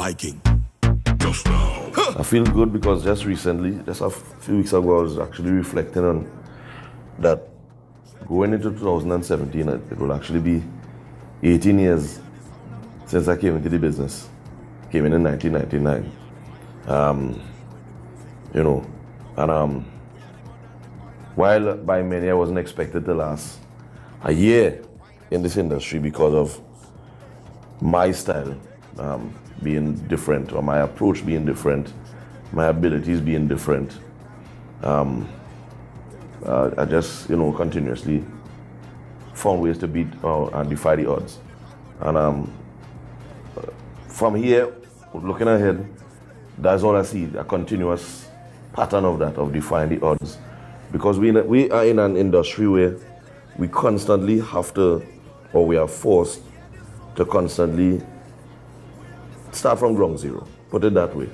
liking. Just now. I feel good because just recently, just a few weeks ago, I was actually reflecting on that going into 2017, it will actually be 18 years since I came into the business. Came in 1999. While by many I wasn't expected to last a year in this industry because of my style being different, or my approach being different, my abilities being different. I just, continuously found ways to beat and defy the odds. And from here, looking ahead, that's all I see, a continuous pattern of that, of defying the odds. Because we are in an industry where we constantly have to, or we are forced to constantly start from ground zero, put it that way.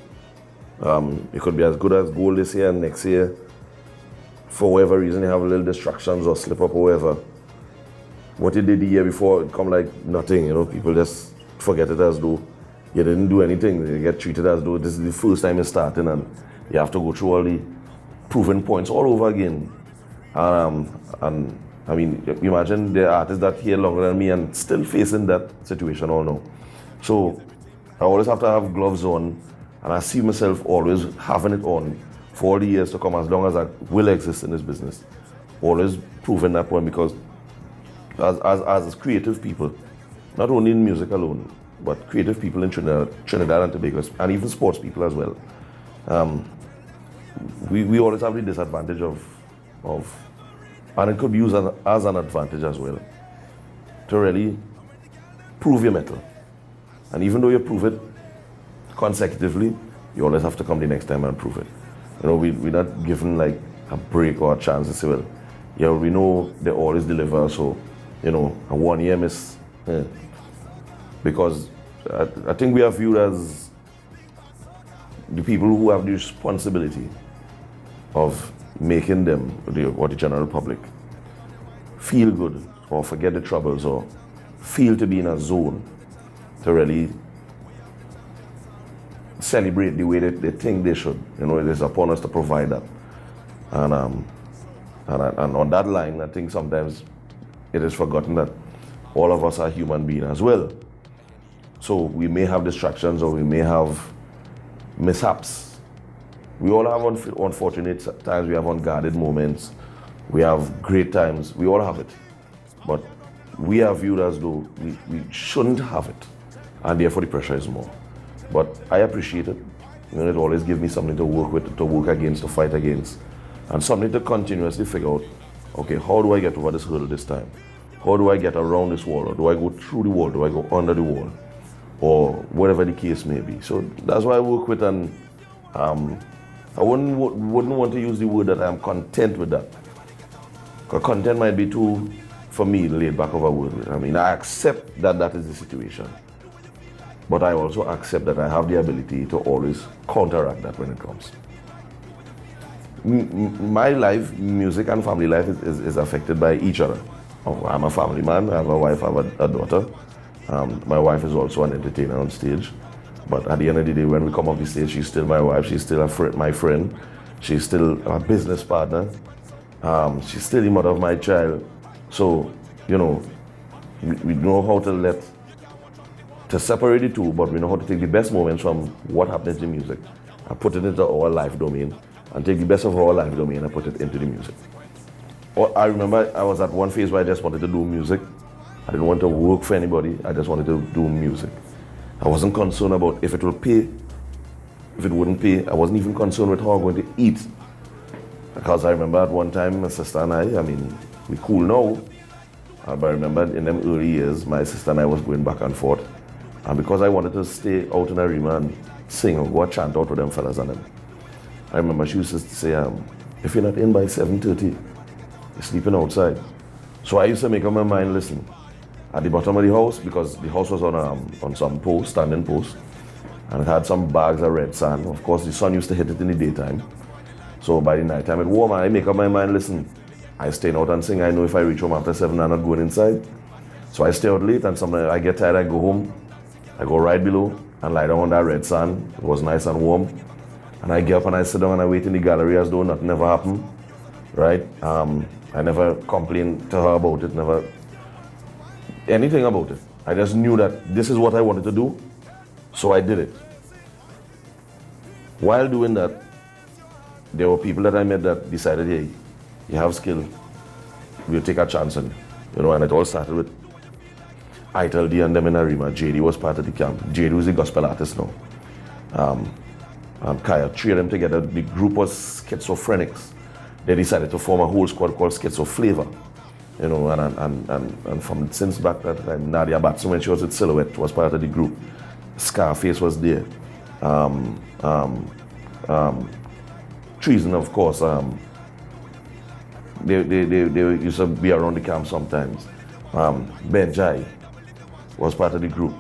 It could be as good as gold this year and next year. For whatever reason, you have a little distractions or slip up or whatever. What you did the year before, it come like nothing, people just forget it as though you didn't do anything. You get treated as though this is the first time you're starting and you have to go through all the proven points all over again. And I mean, imagine the artists that here longer than me and still facing that situation all now. So I always have to have gloves on, and I see myself always having it on for all the years to come, as long as I will exist in this business. Always proving that point, because as creative people, not only in music alone, but creative people in Trinidad and Tobago, and even sports people as well, we always have the disadvantage of, and it could be used as an advantage as well, to really prove your mettle. And even though you prove it consecutively, you always have to come the next time and prove it. We're not given like a break or a chance to say, well, yeah, we know they always deliver, so, a 1 year miss. Because I think we are viewed as the people who have the responsibility of making them, or the general public, feel good or forget the troubles or feel to be in a zone to really celebrate the way they think they should. It is upon us to provide that. And on that line, I think sometimes it is forgotten that all of us are human beings as well. So we may have distractions, or we may have mishaps. We all have unfortunate times, we have unguarded moments, we have great times, we all have it. But we are viewed as though we shouldn't have it, and therefore the pressure is more. But I appreciate it. It always gives me something to work with, to work against, to fight against, and something to continuously figure out, okay, how do I get over this hurdle this time? How do I get around this wall? Or do I go through the wall? Do I go under the wall? Or whatever the case may be. So that's why I work with, and I wouldn't want to use the word that I'm content with that. Because content might be too, for me, laid back of a word. I mean, I accept that that is the situation. But I also accept that I have the ability to always counteract that when it comes. My life, music and family life is affected by each other. I'm a family man, I have a wife, I have a daughter. My wife is also an entertainer on stage. But at the end of the day, when we come off the stage, she's still my wife, she's still my friend, she's still a business partner, she's still the mother of my child. So, we know how to separate the two, but we know how to take the best moments from what happens in music and put it into our life domain, and take the best of our life domain and put it into the music. I remember I was at one phase where I just wanted to do music. I didn't want to work for anybody, I just wanted to do music. I wasn't concerned about if it will pay, if it wouldn't pay. I wasn't even concerned with how I'm going to eat. Because I remember at one time, my sister and I mean, we cool now, but I remember in them early years, my sister and I was going back and forth. And because I wanted to stay out in Arima and sing or go chant out with them fellas and them, I remember she used to say, if you're not in by 7:30, you're sleeping outside. So I used to make up my mind, listen, at the bottom of the house, because the house was on some post, standing post, and it had some bags of red sand. Of course, the sun used to hit it in the daytime. So by the night time it warm, I make up my mind, listen, I stay out and sing. I know if I reach home after 7, I'm not going inside. So I stay out late, and sometimes I get tired, I go home, I go right below, and lie down on that red sand. It was nice and warm. And I get up and I sit down and I wait in the gallery as though nothing ever happened, right? I never complained to her about it, never anything about it. I just knew that this is what I wanted to do, so I did it. While doing that, there were people that I met that decided, hey, you have skill, we'll take a chance on you. You know, and it all started with ITLD and them in Arima. JD was part of the camp. JD was the gospel artist now. Kaya, three of them together. The group was Schizophrenics. They decided to form a whole squad called Schizoflavor. You know, and from since back that time, Nadia Batson, when she was with Silhouette, was part of the group. Scarface was there. Treason, of course. They used to be around the camp sometimes. Benjai was part of the group.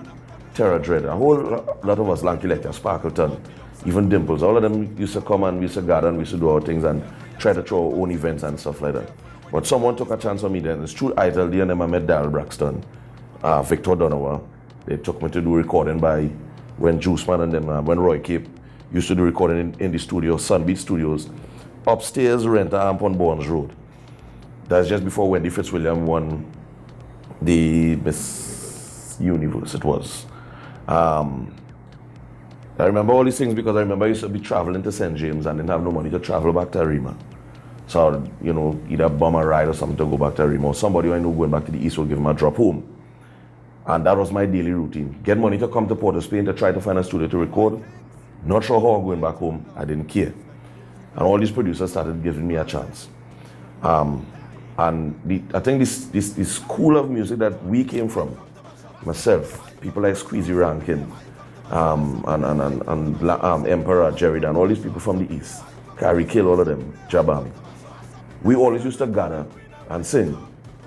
Terror Dread, a whole lot of us, Lanky Lecter, Sparkleton, even Dimples, all of them used to come and we used to gather and we used to do our things and try to throw our own events and stuff like that. But someone took a chance on me then. It's true, ITLD and them I met Daryl Braxton, Victor Donovan. They took me to do recording by when Juice Man and them, when Roy Cape used to do recording in the studio, Sunbeat Studios. Upstairs, rent a amp on Bournes Road. That's just before Wendy Fitzwilliam won the Miss Universe, it was. I remember all these things because I remember I used to be traveling to St. James and didn't have no money to travel back to Arima. So I would, you know, either bum a ride or something to go back to Arima, or somebody I knew going back to the east would give him a drop home. And that was my daily routine. Get money to come to Port of Spain to try to find a studio to record. Not sure how I'm going back home, I didn't care. And all these producers started giving me a chance. And I think this school of music that we came from, myself, people like Squeezy Rankin, Emperor, Jerry and all these people from the East, Carrie Kill, all of them, Jabam. We always used to gather and sing.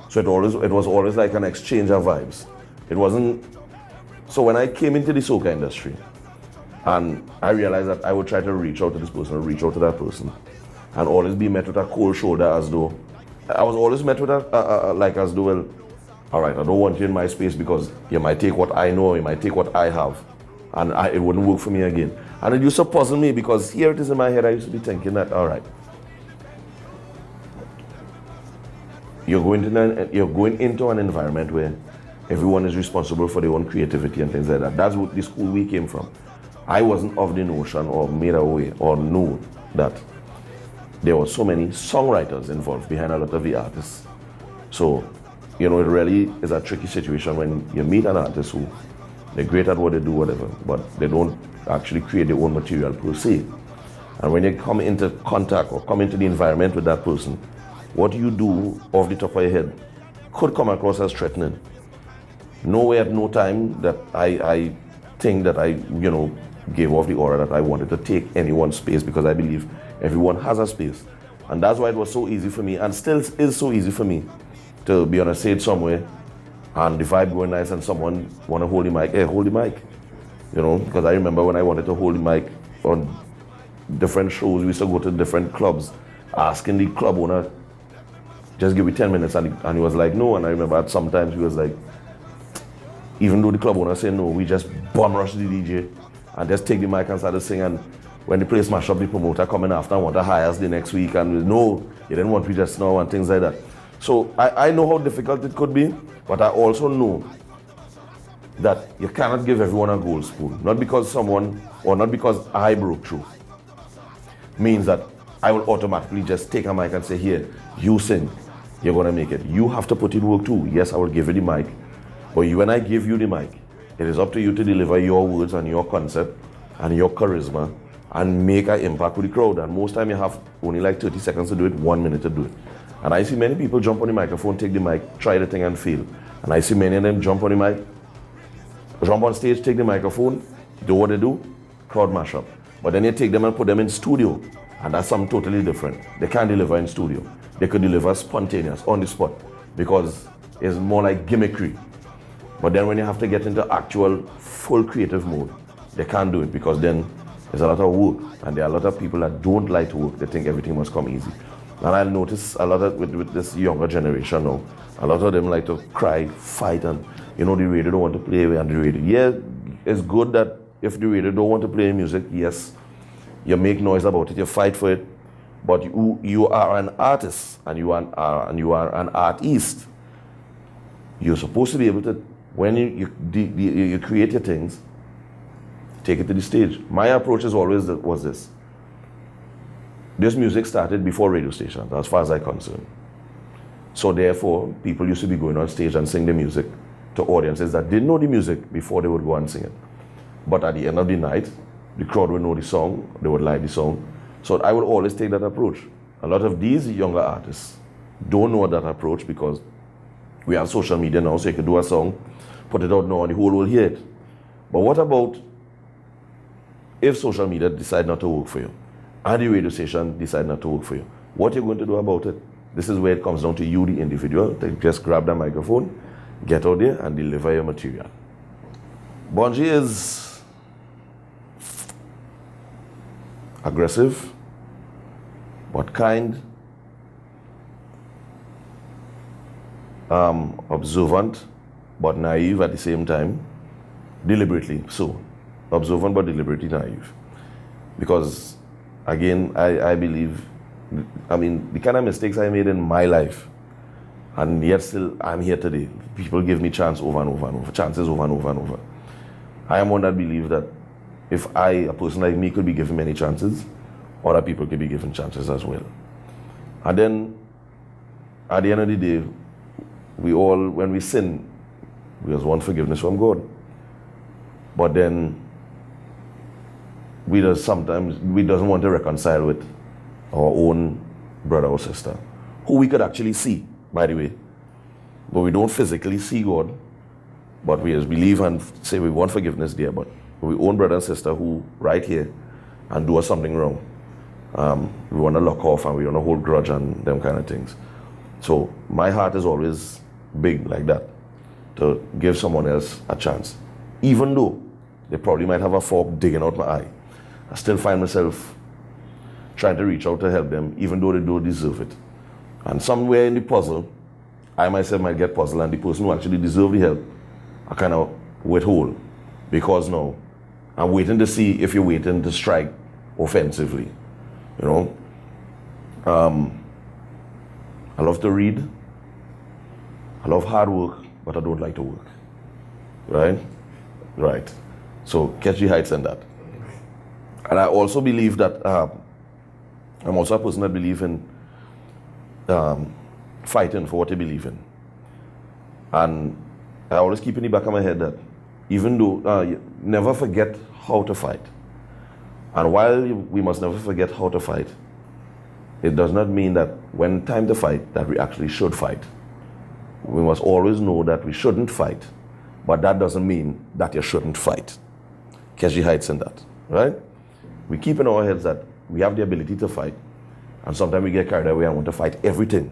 So it was always like an exchange of vibes. It wasn't, so when I came into the soca industry, and I realized that I would try to reach out to this person or reach out to that person, and always be met with a cold shoulder as though, I was always met with like as though, well, all right, I don't want you in my space because you might take what I know, you might take what I have, and it wouldn't work for me again. And it used to puzzle me because here it is in my head, I used to be thinking that, all right, you're going into an environment where everyone is responsible for their own creativity and things like that. That's what the school we came from. I wasn't of the notion or made aware or knew that there were so many songwriters involved behind a lot of the artists. So, you know, it really is a tricky situation when you meet an artist who they're great at what they do, whatever, but they don't actually create their own material per se. And when you come into contact or come into the environment with that person, what you do off the top of your head could come across as threatening. Nowhere at no time that I think that I, you know, gave off the aura that I wanted to take anyone's space, because I believe everyone has a space. And that's why it was so easy for me, and still is so easy for me, to be on a stage somewhere and the vibe going nice and someone want to hold the mic, hey, hold the mic. You know, because I remember when I wanted to hold the mic on different shows, we used to go to different clubs asking the club owner, just give me 10 minutes, and he was like, no. And I remember sometimes he was like, even though the club owner said no, we just bum rush the DJ and just take the mic and start to sing. And when the place mash up, the promoter coming after and want to hire us the next week, and we, no, you didn't want me just now and things like that. So I know how difficult it could be, but I also know that you cannot give everyone a gold spoon. Not because someone, or not because I broke through, means that I will automatically just take a mic and say, here, you sing, you're gonna make it. You have to put in work too. Yes, I will give you the mic, but when I give you the mic, it is up to you to deliver your words and your concept and your charisma and make an impact with the crowd. And most time you have only like 30 seconds to do it, 1 minute to do it. And I see many people jump on the microphone, take the mic, try the thing and fail. And I see many of them jump on the mic, jump on stage, take the microphone, do what they do, crowd mash up. But then you take them and put them in studio, and that's something totally different. They can't deliver in studio. They could deliver spontaneous, on the spot, because it's more like gimmickry. But then when you have to get into actual full creative mode, they can't do it, because then there's a lot of work, and there are a lot of people that don't like to work. They think everything must come easy. And I'll notice a lot of, with this younger generation now, a lot of them like to cry, fight, and you know, the radio don't want to play, and the radio, yeah, it's good that if the radio don't want to play music, yes, you make noise about it, you fight for it, but you are an artist and you are an artist. You're supposed to be able to, when you create your things, take it to the stage. My approach is always was this. This music started before radio stations, as far as I'm concerned. So therefore, people used to be going on stage and sing the music to audiences that didn't know the music before they would go and sing it. But at the end of the night, the crowd would know the song, they would like the song. So I would always take that approach. A lot of these younger artists don't know that approach because we have social media now, so you can do a song, put it out now, and the whole world hear it. But what about if social media decide not to work for you, and the radio station decide not to work for you? What are you going to do about it? This is where it comes down to you, the individual, to just grab the microphone, get out there, and deliver your material. Bunji is aggressive, but kind, observant, but naive at the same time, deliberately so. Observant but deliberately naive. Because, again, I believe, the kind of mistakes I made in my life, and yet still I'm here today. People give me chances over and over. I am one that believes that if a person like me could be given many chances, other people could be given chances as well. And then, at the end of the day, we all, when we sin, we just want forgiveness from God. But then, we doesn't want to reconcile with our own brother or sister, who we could actually see, by the way. But we don't physically see God, but we just believe and say we want forgiveness there. But we own brother and sister who right here and do us something wrong. We want to lock off and we want to hold grudge and them kind of things. So my heart is always big like that, to give someone else a chance. Even though they probably might have a fork digging out my eye, I still find myself trying to reach out to help them, even though they don't deserve it. And somewhere in the puzzle, I myself might get puzzled, and the person who actually deserves the help, I kind of withhold. Because now, I'm waiting to see if you're waiting to strike offensively. You know? I love to read. I love hard work, but I don't like to work. Right? Right. So catch the heights in that. And I also believe that I'm also a person that believes in fighting for what you believe in. And I always keep in the back of my head that even though you never forget how to fight. And while we must never forget how to fight, it does not mean that when time to fight, that we actually should fight. We must always know that we shouldn't fight, but that doesn't mean that you shouldn't fight. Catch the heights in that, right? We keep in our heads that we have the ability to fight, and sometimes we get carried away and want to fight everything,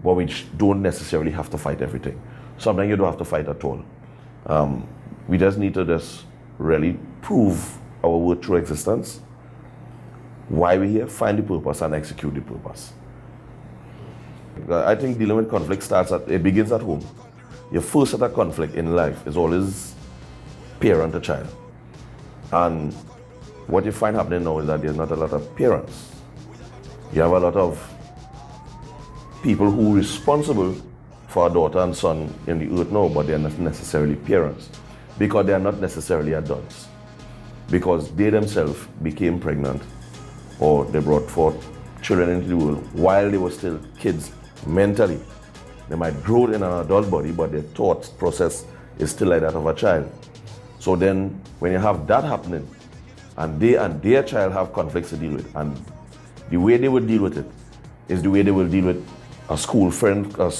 but we don't necessarily have to fight everything. Sometimes you don't have to fight at all. We just need to just really prove our worth through existence, why we're here, find the purpose, and execute the purpose. I think dealing with conflict begins at home. Your first set of conflict in life is always parent to child. And what you find happening now is that there's not a lot of parents. You have a lot of people who are responsible for a daughter and son in the earth now, but they're not necessarily parents, because they're not necessarily adults. Because they themselves became pregnant, or they brought forth children into the world while they were still kids mentally. They might grow in an adult body, but their thought process is still like that of a child. So then, when you have that happening, and they and their child have conflicts to deal with, and the way they would deal with it is the way they will deal with a school friend, a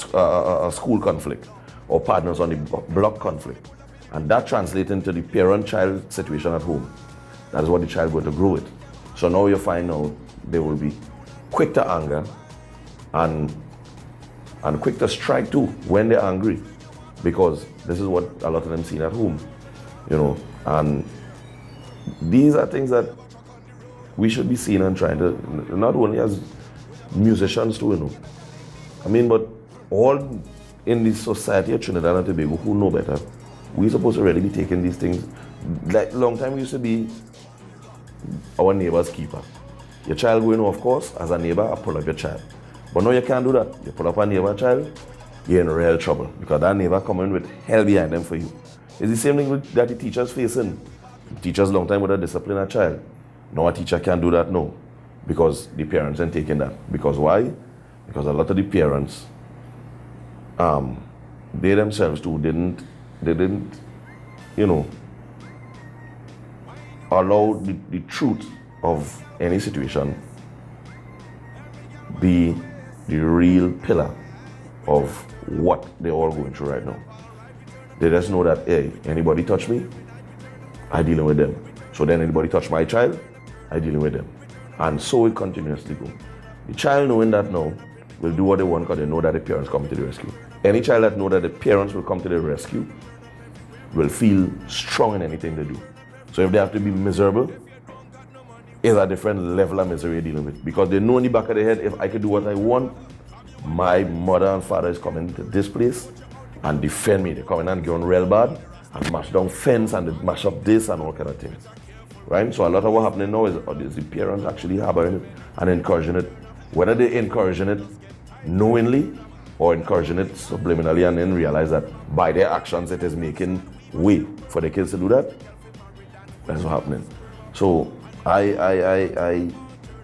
school conflict, or partners on the block conflict. And that translates into the parent-child situation at home. That is what the child is going to grow with. So now you find out they will be quick to anger and quick to strike too when they're angry, because this is what a lot of them see at home, you know. And these are things that we should be seeing and trying to, not only as musicians too, you know. I mean, but all in the society of Trinidad and Tobago who know better, We're supposed to really be taking these things. Like long time we used to be our neighbor's keeper. Your child going off course, as a neighbor, I pull up your child. But now you can't do that. You pull up a neighbor child, you're in real trouble because that neighbor coming with hell behind them for you. It's the same thing that the teachers facing. Teachers long time would have disciplined a child. Now a teacher can't do that now because the parents ain't taking that. Because why? Because a lot of the parents, they themselves too didn't, allow the truth of any situation be the real pillar of what they're all going through right now. They just know that, hey, anybody touch me, I dealing with them. So then anybody touch my child, I dealing with them. And so it continuously goes. The child knowing that now will do what they want because they know that the parents come to the rescue. Any child that know that the parents will come to the rescue will feel strong in anything they do. So if they have to be miserable, it's a different level of misery you're dealing with. Because they know in the back of their head, if I could do what I want, my mother and father is coming to this place and defend me. They come in and get on real bad and mash down fence and they mash up this and all kind of things. Right? So a lot of what happening now is the parents actually harboring it and encouraging it. Whether they're encouraging it knowingly or encouraging it subliminally and then realize that by their actions it is making way for the kids to do that. That's what's happening. So a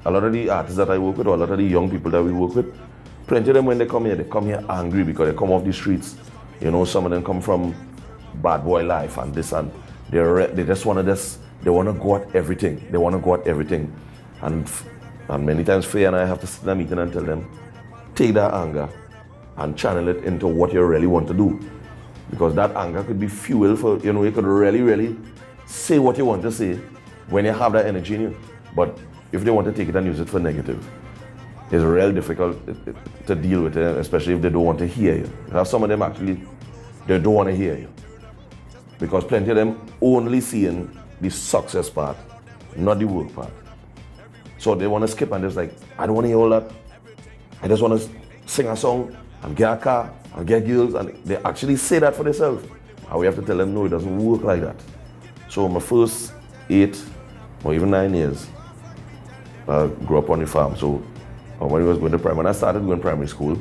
lot of the artists that I work with or a lot of the young people that we work with, plenty of them when they come here angry because they come off the streets. You know, some of them come from bad boy life and this and they just want to go at everything. They want to go at everything. And many times Faye and I have to sit in a meeting and tell them, take that anger and channel it into what you really want to do. Because that anger could be fuel for, you could really, really say what you want to say when you have that energy in you. But if they want to take it and use it for negative, it's real difficult to deal with it, especially if they don't want to hear you. You have some of them actually, they don't want to hear you. Because plenty of them only seeing the success part, not the work part. So they want to skip and just like, I don't want to hear all that. I just want to sing a song and get a car and get girls, and they actually say that for themselves. And we have to tell them, no, it doesn't work like that. So my first 8 or even 9 years, I grew up on the farm. So when I was going to primary, when I started going to primary school,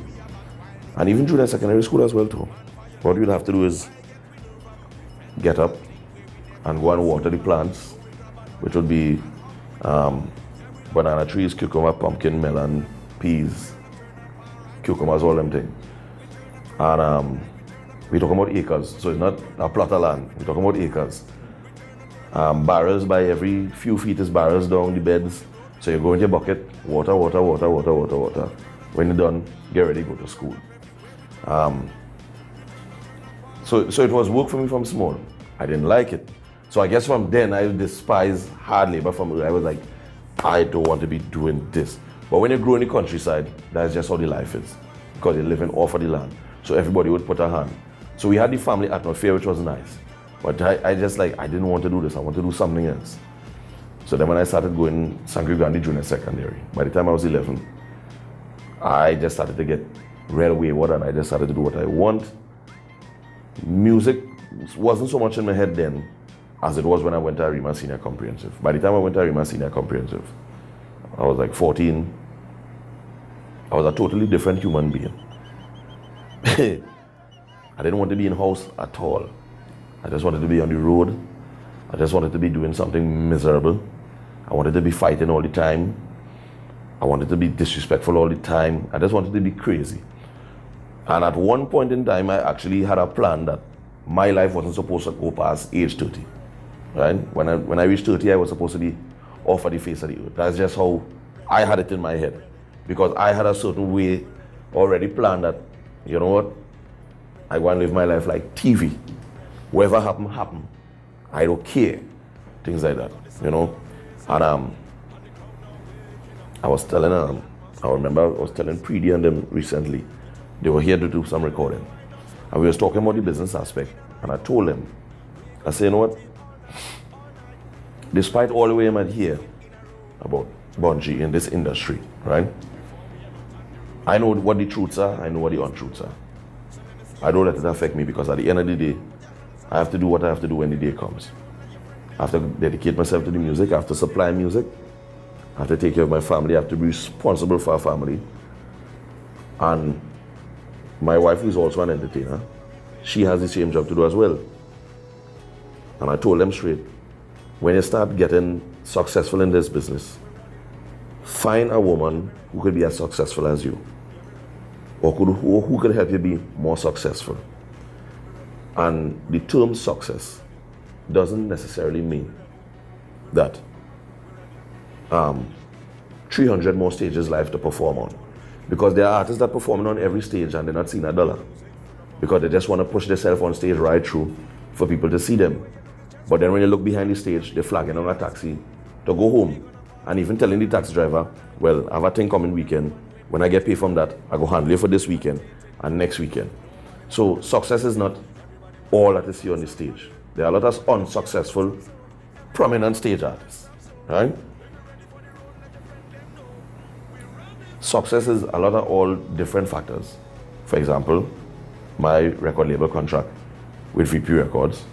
and even junior secondary school as well too, what you'd have to do is get up and go and water the plants, which would be banana trees, cucumber, pumpkin, melon, peas, cucumbers, all them things. And we're talking about acres, so it's not a plot of land, we're talking about acres. Barrels by every few feet is barrels down the beds. So you go into your bucket, water. When you're done, get ready, go to school. So it was work for me from small. I didn't like it. So I guess from then I despised hard labor. I was like, I don't want to be doing this. But when you grow in the countryside, that's just how the life is. Because you're living off of the land. So everybody would put a hand. So we had the family atmosphere, which was nice. But I just like, I didn't want to do this. I want to do something else. So then when I started going Sangre Grande Junior Secondary, by the time I was 11, I just started to get real wayward and I just started to do what I want. Music wasn't so much in my head then as it was when I went to Arima Senior Comprehensive. By the time I went to Arima Senior Comprehensive, I was like 14. I was a totally different human being. I didn't want to be in house at all. I just wanted to be on the road. I just wanted to be doing something miserable. I wanted to be fighting all the time. I wanted to be disrespectful all the time. I just wanted to be crazy. And at one point in time, I actually had a plan that my life wasn't supposed to go past age 30. Right? When I reached 30, I was supposed to be off of the face of the earth. That's just how I had it in my head. Because I had a certain way already planned that, you know what? I want to live my life like TV. Whatever happen, happen. I don't care. Things like that, you know? And I remember I was telling Preedy and them recently, they were here to do some recording. And we was talking about the business aspect. And I told them, I said, you know what? Despite all the way I'm at here about Bunji in this industry, right? I know what the truths are, I know what the untruths are. I don't let it affect me because at the end of the day, I have to do what I have to do when the day comes. I have to dedicate myself to the music. I have to supply music. I have to take care of my family. I have to be responsible for our family. And my wife, who is also an entertainer, she has the same job to do as well. And I told them straight, when you start getting successful in this business, find a woman who could be as successful as you, or who could help you be more successful. And the term success doesn't necessarily mean that 300 more stages live to perform on. Because there are artists that performing on every stage and they're not seeing $1. Because they just want to push themselves on stage right through for people to see them. But then when you look behind the stage, they're flagging on a taxi to go home. And even telling the taxi driver, well, I have a thing coming weekend. When I get paid from that, I go handle it for this weekend and next weekend. So success is not all that is here on the stage. There are a lot of unsuccessful, prominent stage artists, right? Success is a lot of all different factors. For example, my record label contract with VP Records,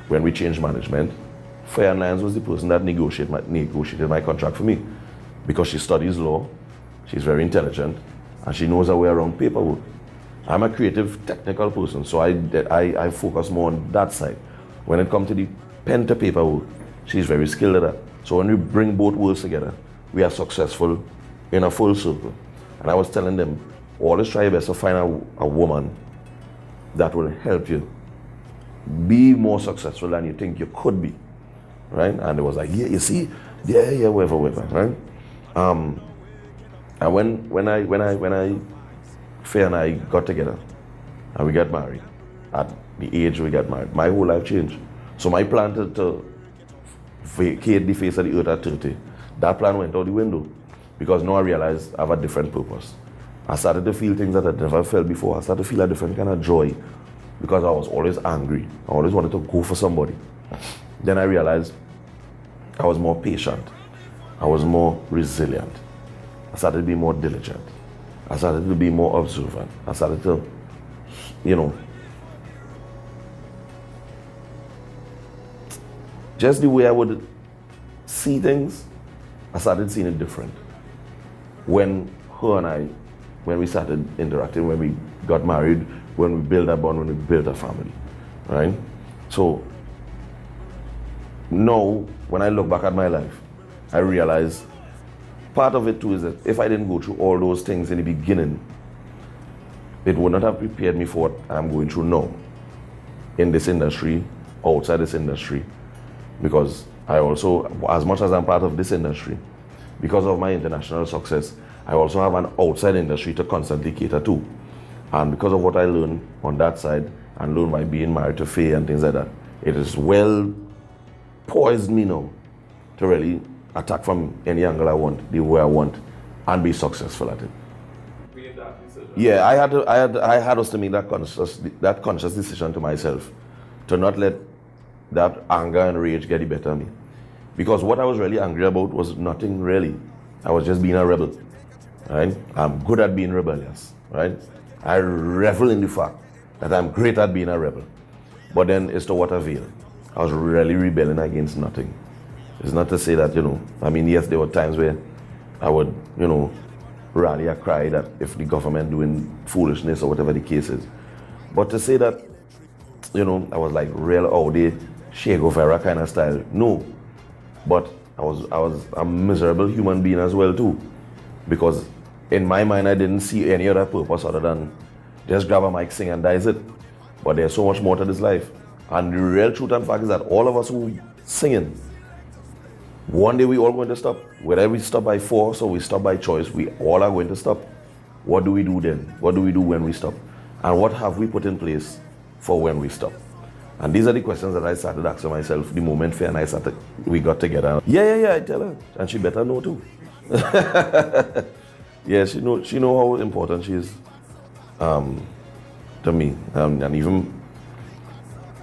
when we changed management, Fair and Lions was the person that negotiated my contract for me, because she studies law, she's very intelligent, and she knows her way around paperwork. I'm a creative, technical person, so I focus more on that side. When it comes to the pen to paper work, she's very skilled at that. So when we bring both worlds together, we are successful in a full circle. And I was telling them, always try your best to find a woman that will help you be more successful than you think you could be, right? And it was like, yeah, you see, yeah, whatever, right? And when Faye and I got together and we got married, at the age we got married, my whole life changed. So my plan to vacate the face of the earth at 30, that plan went out the window, because now I realized I have a different purpose. I started to feel things that I never felt before. I started to feel a different kind of joy, because I was always angry. I always wanted to go for somebody. Then I realized I was more patient. I was more resilient. I started to be more diligent. I started to be more observant. I started to, just the way I would see things, I started seeing it different. When her and I, when we started interacting, when we got married, when we built a bond, when we built a family, right? So now, when I look back at my life, I realize part of it too is that if I didn't go through all those things in the beginning, it would not have prepared me for what I'm going through now in this industry, outside this industry, because I also, as much as I'm part of this industry, because of my international success, I also have an outside industry to constantly cater to. And because of what I learned on that side and learned by being married to Faye and things like that, it is well poised me now to really attack from any angle I want, the way I want, and be successful at it. Yeah, I had us to make that conscious decision to myself, to not let that anger and rage get the better of me. Because what I was really angry about was nothing really. I was just being a rebel, right? I'm good at being rebellious, right? I revel in the fact that I'm great at being a rebel. But then it's to what avail? I was really rebelling against nothing. It's not to say that, yes, there were times where I would, rally or cry that if the government doing foolishness or whatever the case is. But to say that, I was like real all day Che Guevara kind of style, no. But I was a miserable human being as well too. Because in my mind, I didn't see any other purpose other than just grab a mic, sing and dice it. But there's so much more to this life. And the real truth and fact is that all of us who singing, one day we all going to stop. Whether we stop by force or we stop by choice, we all are going to stop. What do we do then? What do we do when we stop? And what have we put in place for when we stop? And these are the questions that I started asking myself the moment Faye and we got together. Yeah, I tell her. And she better know too. Yeah, she know how important she is to me. And even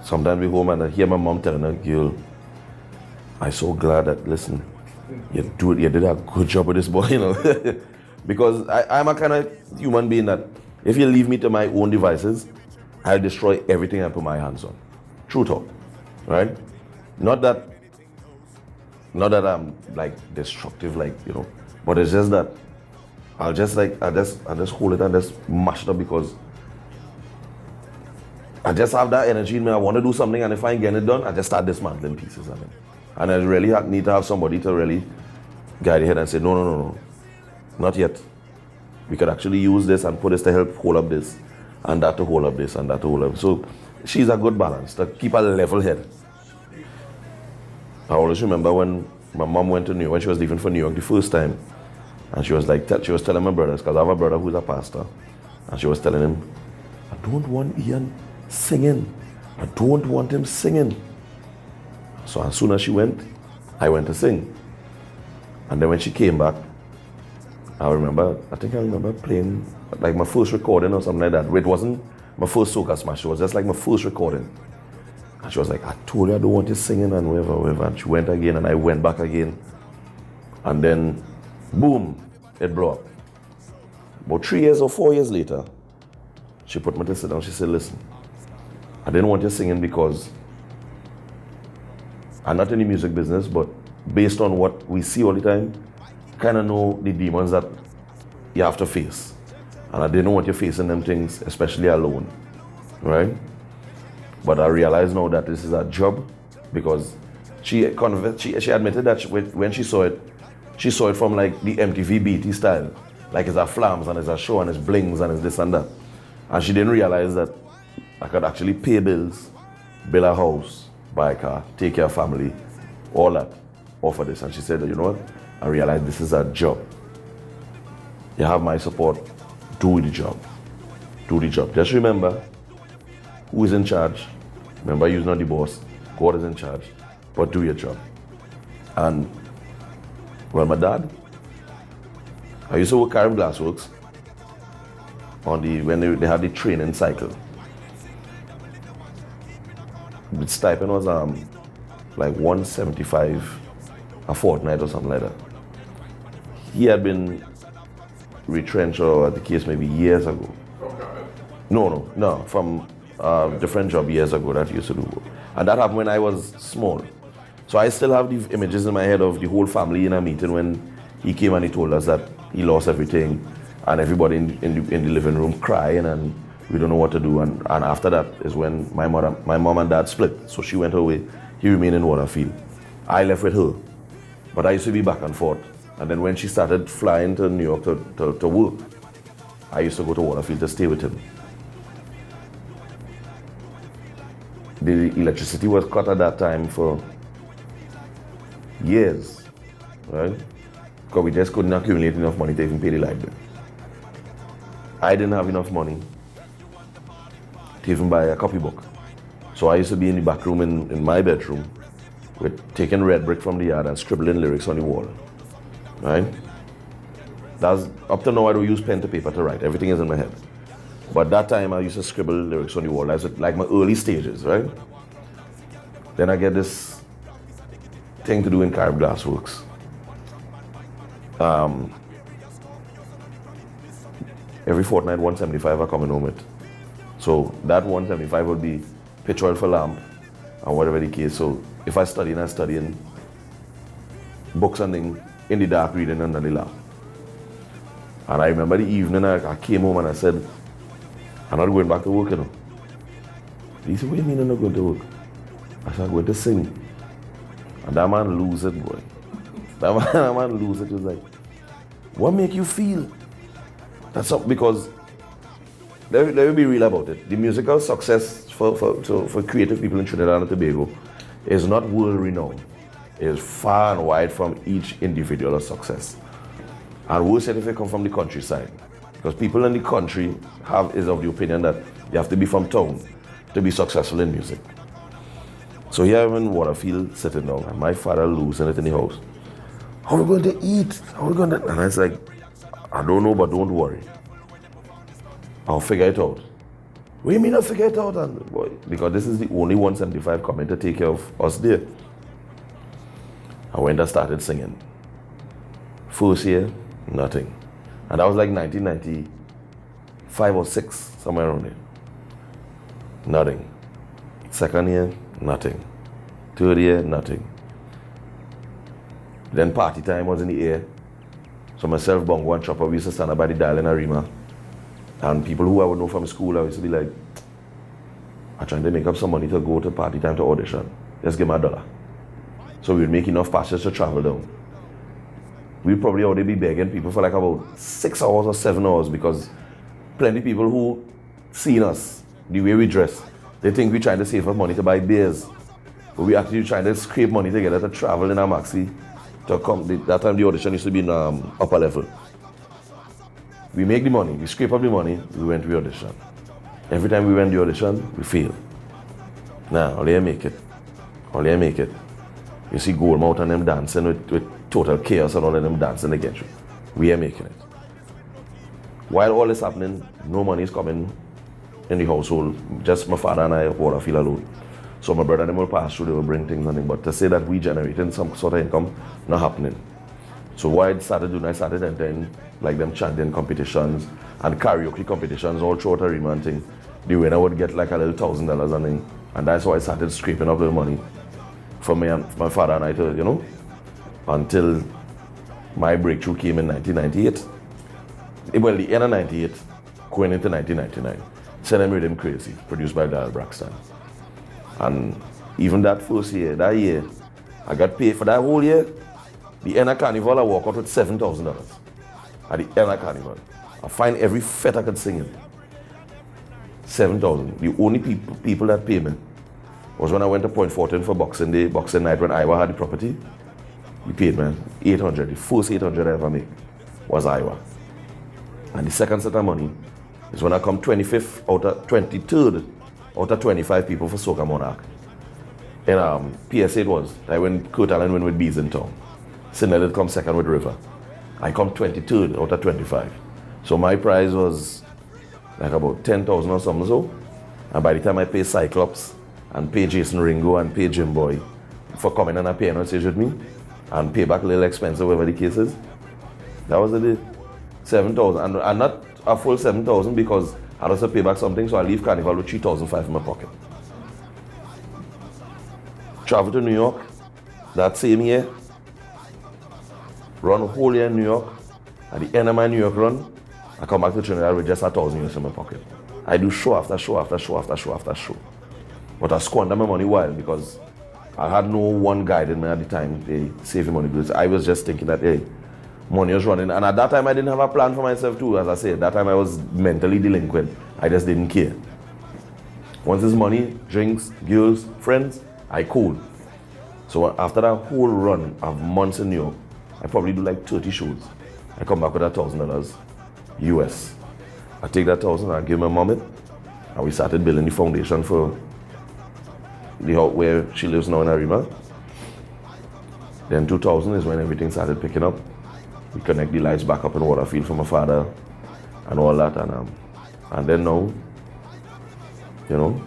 sometimes we home and I hear my mom telling her, girl, I'm so glad that, listen, you did a good job with this boy, Because I'm a kind of human being that if you leave me to my own devices, I'll destroy everything I put my hands on. True talk, right? Not that I'm like destructive, like, you know, but it's just that I just hold it and just mash it up because I just have that energy in me. I want to do something, and if I ain't getting it done, I just start dismantling pieces of it. And I really need to have somebody to really guide ahead and say, no, not yet. We could actually use this and put this to help hold up this, and that to hold up this, and that to hold up. So she's a good balance to keep a level head. I always remember when my mom went to New York, when she was leaving for New York the first time, and she was telling my brothers, because I have a brother who's a pastor, and she was telling him, I don't want Ian singing. I don't want him singing. So as soon as she went, I went to sing. And then when she came back, I think I remember playing like my first recording or something like that. It wasn't my first soca smash, it was just like my first recording. And she was like, I told you I don't want you singing and whatever. And she went again and I went back again. And then, boom, it blew up. About 3 years or 4 years later, she put me to sit down. She said, listen, I didn't want you singing because I'm not in the music business, but based on what we see all the time, kind of know the demons that you have to face. And I didn't want you facing them things, especially alone, right? But I realize now that this is a job, because she admitted that when she saw it from like the MTV BT style, like it's a flams and it's a show and it's blings and it's this and that. And she didn't realize that I could actually pay bills, build a house, buy a car, take care of family, all that, offer this. And she said, you know what? I realized this is a job. You have my support, do the job. Do the job. Just remember who is in charge. Remember, you're not the boss. God is in charge. But do your job. And, well, my dad, I used to work Carib Glassworks when they had the training cycle. The stipend was like $175 a fortnight or something like that. He had been retrenched, or the case maybe years ago. No, from a different job years ago that he used to do. And that happened when I was small. So I still have these images in my head of the whole family in a meeting when he came and he told us that he lost everything, and everybody in the living room crying, and we don't know what to do. And after that is when my mom and dad split. So she went away, he remained in Waterfield. I left with her. But I used to be back and forth. And then when she started flying to New York to work, I used to go to Waterfield to stay with him. The electricity was cut at that time for years, right? Because we just couldn't accumulate enough money to even pay the light bill. I didn't have enough money to even buy a copybook. So I used to be in the back room in my bedroom with taking red brick from the yard and scribbling lyrics on the wall, right? Up to now I don't use pen to paper to write. Everything is in my head. But that time I used to scribble lyrics on the wall. That's like my early stages, right? Then I get this thing to do in Carib Glassworks. Every fortnight, $175 are coming home with. So that $175 would be pitch oil for lamp and whatever the case. So if I studying books and things in the dark, reading under the lamp. And I remember the evening I came home and I said, I'm not going back to work, you know. He said, what do you mean I'm not going to work? I said, I'm going to sing. And that man lose it, boy. That man lose it. He was like, what make you feel? That's up, because let me be real about it. The musical success for creative people in Trinidad and Tobago is not world renowned. It is far and wide from each individual success. And worse yet if you come from the countryside. Because people in the country is of the opinion that you have to be from town to be successful in music. So here I'm in Waterfield sitting down, and my father losing it in the house. How are we going to eat? How are we going to... And I was like, I don't know, but don't worry. I'll figure it out. What do you mean I'll figure it out? And boy, because this is the only $175 coming to take care of us there. I went and started singing. First year, nothing. And that was like 1995 or 6, somewhere around there. Nothing. Second year, nothing. Third year, nothing. Then party time was in the air. So myself, Bongo and Chopper, we used to stand up by the dial in Arima. And people who I would know from school, I used to be like, I'm trying to make up some money to go to party time to audition. Just give me $1. So we would make enough passes to travel down. We'd probably already be begging people for like about 6 hours or 7 hours because plenty of people who seen us, the way we dress, they think we're trying to save up money to buy beers. But we actually trying to scrape money together to travel in a maxi to come. That time the audition used to be in upper level. We make the money, we scrape up the money, we went to the audition. Every time we went to the audition, we fail. Now, all you make it. All you make it. You see Goldmouth and them dancing with total chaos and all of them dancing against you. We are making it. While all this happening, no money is coming in the household. Just my father and I would feel alone. So my brother and them will pass through, they will bring things and things. But to say that we generating some sort of income, not happening. So what I started doing, I started entering like them chanting competitions and karaoke competitions all throughout the Riemann thing. The winner would get like a little $1,000 and thing. And that's how I started scraping up the money for me and my father and I to, you know, until my breakthrough came in 1998. Well, the end of 98, going into 1999. Send Them Rhythm Crazy, produced by Dial Braxton. And even that first year, that year, I got paid for that whole year. The end of Carnival, I walk out with $7,000 at the end of Carnival. I find every fet I could sing in. 7,000. The only people that paid me was when I went to Point Fortin for Boxing Day, Boxing Night when Iowa had the property. He paid me $800. The first $800 I ever made was Iowa. And the second set of money is when I come 25th out of 23rd out of 25 people for Soca Monarch. And PSA it was. I went Kurt Allen win with Bees in Town. Sinner did come second with River. I come 23rd out of 25. So my prize was like about 10,000 or something so. And by the time I pay Cyclops and pay Jason Ringo and pay Jim Boy for coming on a piano stage with me and pay back a little expensive, whatever the case is, that was the day. 7,000. And not a full 7,000 because I had to pay back something, so I leave Carnival with 3,500 in my pocket. Travel to New York that same year. Run a whole year in New York. At the end of my New York run, I come back to Trinidad with just $1,000 in my pocket. I do show after show after show after show after show. But I squander my money wild because I had no one guiding me at the time, they saving money. Because I was just thinking that, hey, money was running. And at that time, I didn't have a plan for myself too. As I said, that time I was mentally delinquent. I just didn't care. Once it's money, drinks, girls, friends, I cool. So after that whole run of months in New York, I probably do like 30 shows. I come back with $1,000 US. I take that 1,000 and I give my mom it. And we started building the foundation for the house where she lives now in Arima. Then 2000 is when everything started picking up. We connect the lights back up in Waterfield for my father and all that. And then now, you know,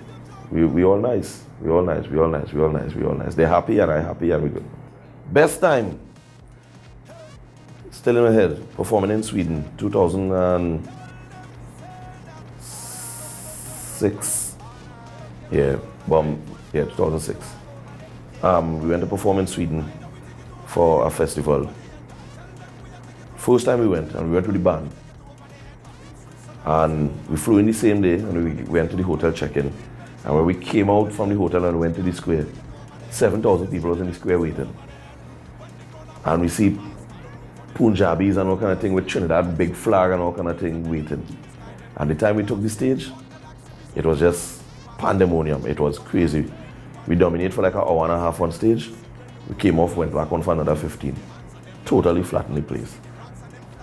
we all nice. We all nice, we all nice, we all nice, we all nice. They're happy and I'm happy and we good. Best time, still in my head, performing in Sweden, 2006. Yeah, 2006. We went to perform in Sweden for a festival. First time we went, and we went with the band. And we flew in the same day, and we went to the hotel check-in. And when we came out from the hotel and went to the square, 7,000 people was in the square waiting. And we see Punjabis and all kind of thing with Trinidad, big flag and all kind of thing waiting. And the time we took the stage, it was just pandemonium. It was crazy. We dominated for like an hour and a half on stage. We came off, went back on for another 15. Totally flattened the place.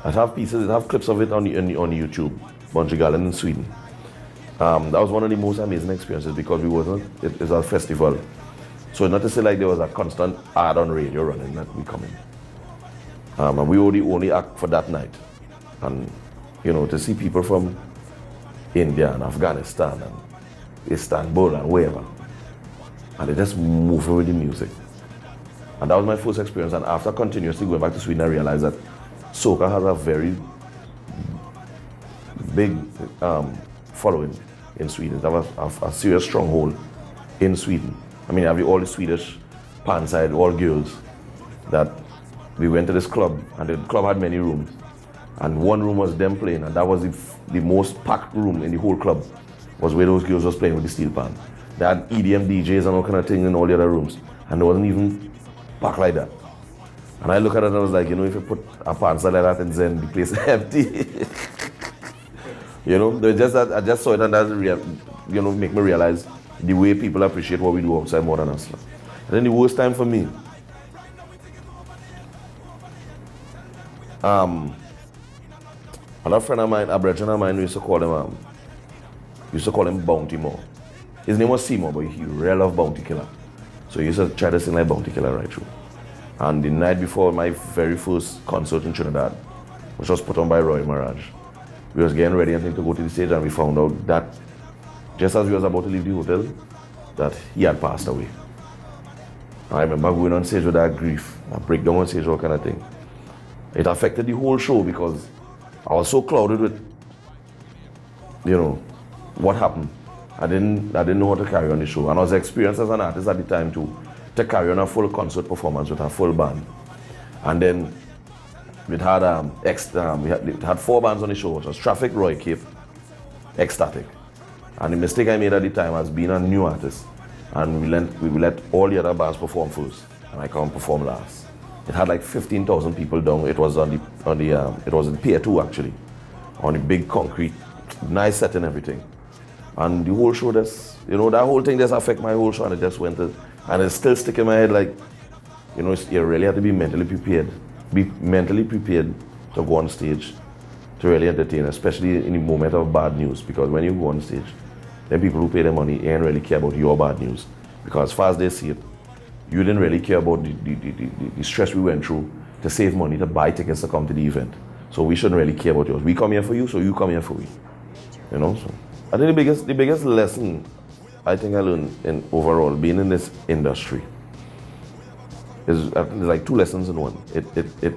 I have pieces, I have clips of it on YouTube. Bunji Garlin in Sweden. That was one of the most amazing experiences because it was a festival. So not to say like there was a constant ad on radio running that we come in. And we were the only act for that night. And you know, to see people from India and Afghanistan and Istanbul and wherever. And they just moving with the music. And that was my first experience. And after continuously going back to Sweden, I realized that soca has a very big following in Sweden. It has a serious stronghold in Sweden. I mean, have all the Swedish pan side, all girls, that we went to this club, and the club had many rooms. And one room was them playing, and that was the most packed room in the whole club, was where those girls was playing with the steel pan. They had EDM DJs and all kind of things in all the other rooms, and it wasn't even packed like that. And I look at it and I was like, you know, if you put a pan like that in Zen, the place is empty. You know, I just saw it, and that, you know, make me realize the way people appreciate what we do outside more than us. And then the worst time for me, another friend of mine, a brethren of mine, we used to call him Bounty Moore. His name was Seymour, but he really loved Bounty Killer. So he used to try to sing like Bounty Killer right through. And the night before my very first concert in Trinidad, which was put on by Roy Mirage, we was getting ready, I think, to go to the stage, and we found out that just as we was about to leave the hotel, that he had passed away. I remember going on stage with that grief, a breakdown on stage, all kind of thing. It affected the whole show because I was so clouded with, you know, what happened. I didn't know how to carry on the show, and I was experienced as an artist at the time to carry on a full concert performance with a full band. And then we had we had 4 bands on the show, which was Traffic, Roy Cape, Ecstatic. And the mistake I made at the time was being a new artist, and we let all the other bands perform first, and I can't perform last. It had like 15,000 people down. It was it was in Pier 2 actually, on the big concrete, nice set and everything. And the whole show, just, you know, that whole thing just affect my whole show, and it just went to, and it's still sticking in my head, like, you know, you really have to be mentally prepared. Be mentally prepared to go on stage to really entertain, especially in the moment of bad news, because when you go on stage, then people who pay their money ain't really care about your bad news, because as far as they see it, you didn't really care about the stress we went through to save money to buy tickets to come to the event. So we shouldn't really care about yours. We come here for you, so you come here for we. You know, so I think the biggest lesson I think I learned in overall being in this industry is, I think there's like 2 lessons in one. It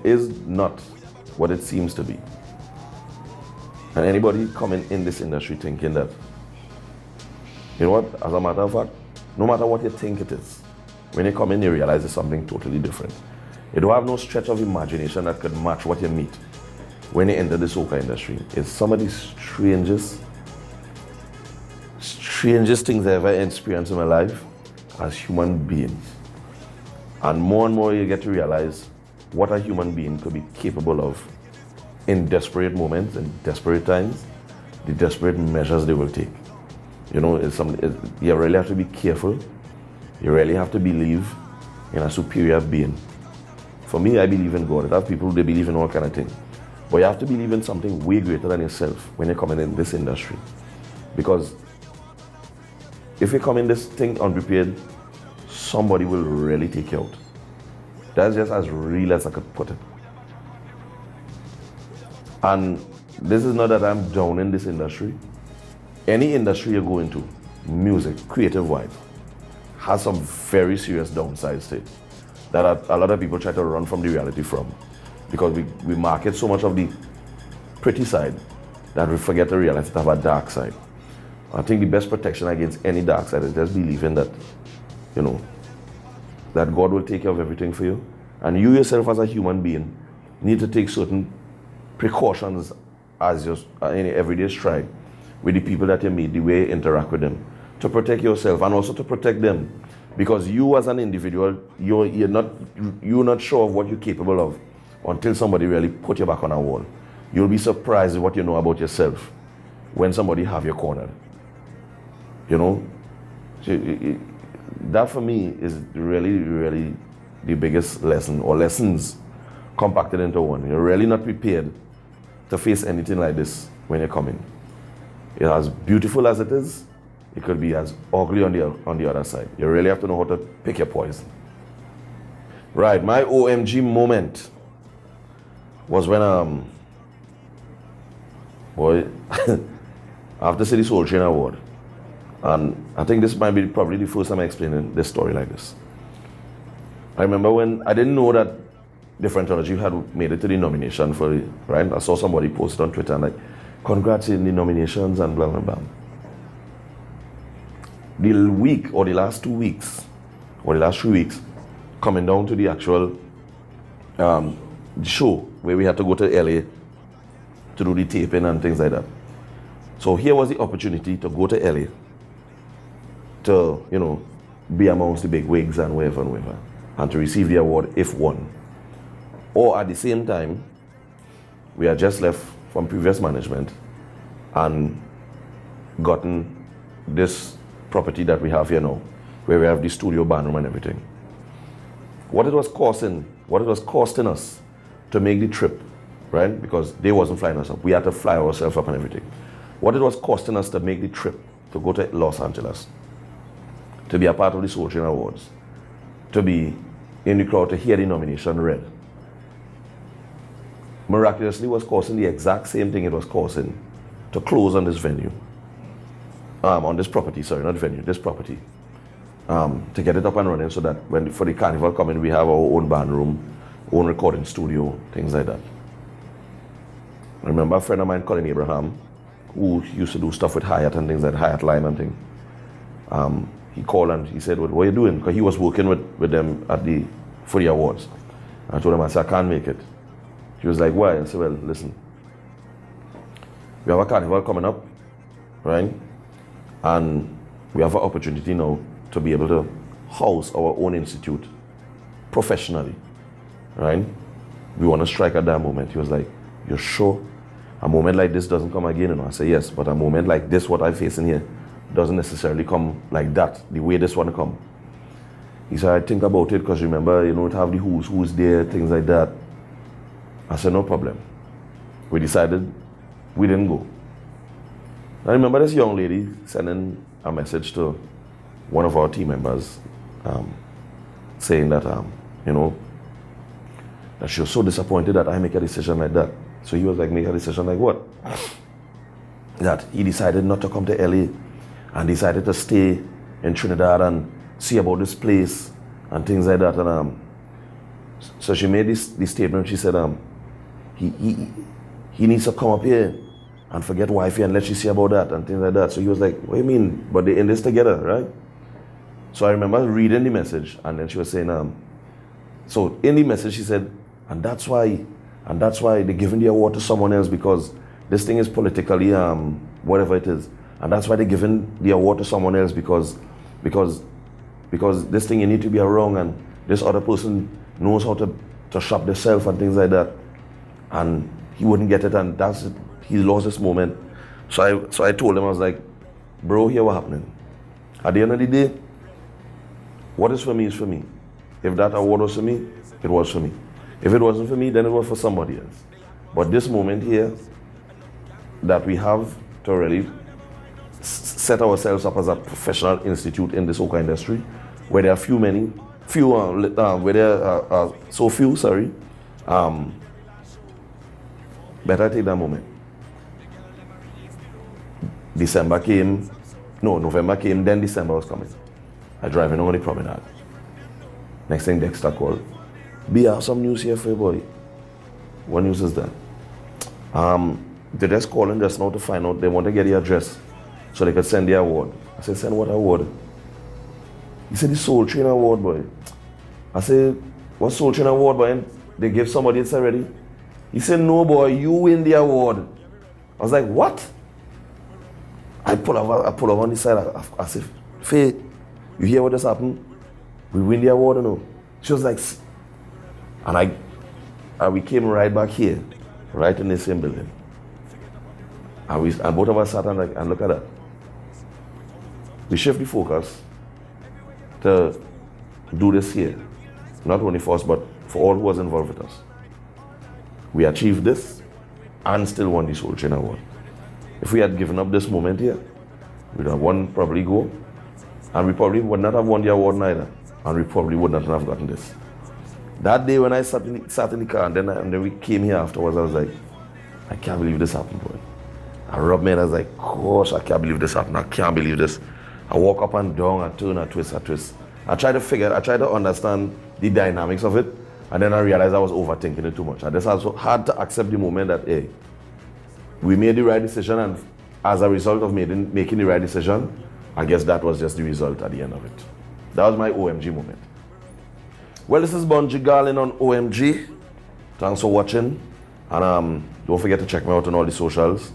is not what it seems to be. And anybody coming in this industry thinking that, you know what, as a matter of fact, no matter what you think it is, when you come in, you realize it's something totally different. You don't have no stretch of imagination that could match what you meet when you enter the soca industry. It's some of the strangest things I ever experienced in my life as human beings. And more you get to realize what a human being could be capable of in desperate moments, in desperate times, the desperate measures they will take. You know, you really have to be careful. You really have to believe in a superior being. For me, I believe in God. There are people who believe in all kind of things. But you have to believe in something way greater than yourself when you're coming in this industry. Because if you come in this thing unprepared, somebody will really take you out. That's just as real as I could put it. And this is not that I'm down in this industry. Any industry you go into, music, creative wise, has some very serious downsides to it that a lot of people try to run from the reality from, because we market so much of the pretty side that we forget to realize it have a dark side. I think the best protection against any dark side is just believing that, you know, that God will take care of everything for you, and you yourself as a human being need to take certain precautions as your in everyday stride with the people that you meet, the way you interact with them, to protect yourself and also to protect them. Because you as an individual, you're not sure of what you're capable of until somebody really put you back on a wall. You'll be surprised at what you know about yourself when somebody have you cornered. You know? That for me is really the biggest lesson, or lessons compacted into one. You're really not prepared to face anything like this when you come in. It's as beautiful as it is, it could be as ugly on the other side. You really have to know how to pick your poison. Right, my OMG moment was when after City Soul Train Award, and I think this might be probably the first time I'm explaining this story like this. I remember when I didn't know that Differentology had made it to the nomination for it, right? I saw somebody post on Twitter and like, congrats in the nominations and blah blah blah. the week or the last 2 weeks or the last 3 weeks, coming down to the actual show where we had to go to LA to do the taping and things like that. So here was the opportunity to go to LA to, you know, be amongst the big wigs and whatever and to receive the award if won. Or at the same time, we had just left from previous management and gotten this property that we have here now, where we have the studio, band room and everything. What it was costing us to make the trip, right? Because they wasn't flying us up. We had to fly ourselves up and everything. What it was costing us to make the trip to go to Los Angeles, to be a part of the Soul Train Awards, to be in the crowd to hear the nomination read, miraculously was costing the exact same thing it was costing to close on this venue. On this property, sorry, not venue, this property. To get it up and running so that when for the carnival coming, we have our own band room, own recording studio, things like that. I remember a friend of mine, Colin Abraham, who used to do stuff with Hyatt and things like Hyatt Lime and thing. He called and he said, what are you doing? Because he was working with them for the awards. I told him, I said, I can't make it. He was like, why? I said, well, listen, we have a carnival coming up, right? And we have an opportunity now to be able to house our own institute professionally, right? We want to strike at that moment. He was like, you're sure? A moment like this doesn't come again? And I said, yes, but a moment like this, what I'm facing here, doesn't necessarily come like that, the way this one come. He said, I think about it because remember, you know, to have the who's there, things like that. I said, no problem. We decided we didn't go. I remember this young lady sending a message to one of our team members saying that, you know, that she was so disappointed that I make a decision like that. So he was like, make a decision like what? That he decided not to come to LA and decided to stay in Trinidad and see about this place and things like that. And so she made this statement. She said, he needs to come up here and forget wifey and let you see about that and things like that. So he was like, what do you mean? But they're in this together, right? So I remember reading the message and then she was saying, so in the message she said, and that's why they're giving the award to someone else because this thing is politically, whatever it is. And that's why they're giving the award to someone else because this thing you need to be around and this other person knows how to shop themselves and things like that. And he wouldn't get it and that's it. He lost this moment. So I told him, I was like, bro, here what happening? At the end of the day, what is for me is for me. If that award was for me, it was for me. If it wasn't for me, then it was for somebody else. But this moment here, that we have to really set ourselves up as a professional institute in this soca industry, where there are where there are so few, better take that moment. November came, then December was coming. I driving on the promenade. Next thing Dexter called, B, I have some news here for you, boy. What news is that? They're just calling just now to find out, they want to get the address so they could send the award. I said, send what award? He said, the Soul Train Award, boy. I said, what Soul Train Award, boy? They gave somebody it's already. He said, no, boy, you win the award. I was like, what? I pull over on the side. I said, Faye, you hear what just happened? We win the award or no? She was like, and we came right back here, right in the same building. And both of us sat and look at that. We shift the focus to do this here. Not only for us, but for all who was involved with us. We achieved this and still won the Soul Train Award. If we had given up this moment here, we'd have won probably go, and we probably would not have won the award neither, and we probably would not have gotten this. That day when I sat in the car and then we came here afterwards, I was like, I can't believe this happened, boy. I rubbed my head, I was like, gosh, I can't believe this happened, I can't believe this. I walk up and down, I turn, I twist. I tried to understand the dynamics of it, and then I realized I was overthinking it too much. I just also had to accept the moment that, hey, we made the right decision, and as a result of making the right decision, I guess that was just the result at the end of it. That was my OMG moment. Well, this is Bunji Garlin on OMG. Thanks for watching. And don't forget to check me out on all the socials.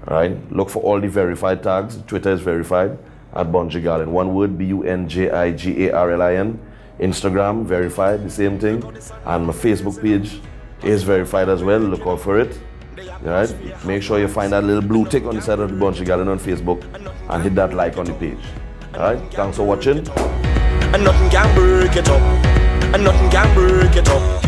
Alright? Look for all the verified tags. Twitter is verified at Bunji Garlin. One word, BUNJIGARLIN. Instagram, verified, the same thing. And my Facebook page is verified as well. Look out for it. Alright? Make sure you find that little blue tick on the side of the Bunji Garlin on Facebook and hit that like on the page. Alright? Thanks for watching. And nothing can break it up. And nothing can break it up.